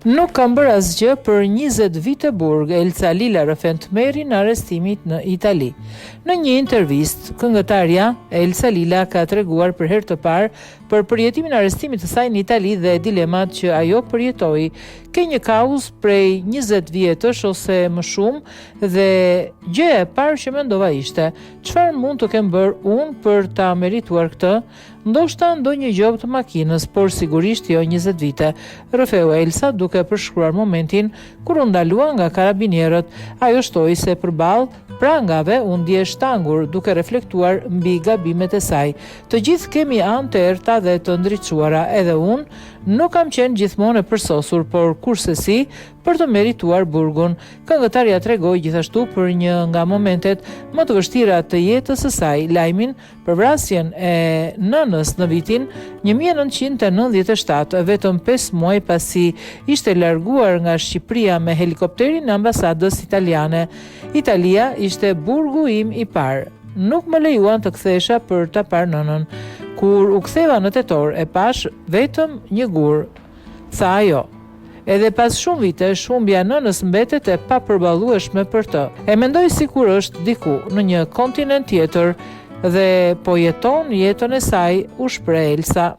Nuk kam bërë asgjë për 20 vite burg, Elsa Lila rëfen tmerrin në arrestimit në Itali. Në një intervistë, këngëtarja Elsa Lila ka treguar për herë të parë për përjetimin e arrestimit të saj në Itali dhe dilemat që ajo përjetoi. Ke një kauzë prej 20 vjetësh ose më shumë dhe gjëja e parë që mendova ishte, çfarë mund të kem bërë unë për ta merituar këtë? Ndoshta ndonjë gjop të makinës, por sigurisht jo 20 vite. Rrëfeu Elsa duke përshkruar momentin kur u ndalua nga karabinierët. Ajo shtoi se përballë prangave u ndje shtangur duke reflektuar mbi gabimet e saj. Të gjithë kemi anë të errta dhe të ndriçuara, edhe unë nuk kam qenë gjithmonë e përsosur, por kursesi për të merituar burgun. Këngëtarja tregoi gjithashtu për një nga momentet më të vështira të jetës së saj, lajmin për vrasjen e nënës në vitin 1997, vetëm 5 muaj pasi ishte larguar nga Shqipëria me helikopterin e ambasadës italiane. Italia ishte burgu im i parë. Nuk më lejuan të kthesha për ta parë nënën. Kur u ktheva në tetor e pash vetëm një gur, tha ajo. Edhe pas shumë vitesh, humbja nënës mbetet e papërballueshme për të. E mendoj sikur është diku në një kontinent tjetër dhe po jeton jetën e saj, u shpreh Elsa.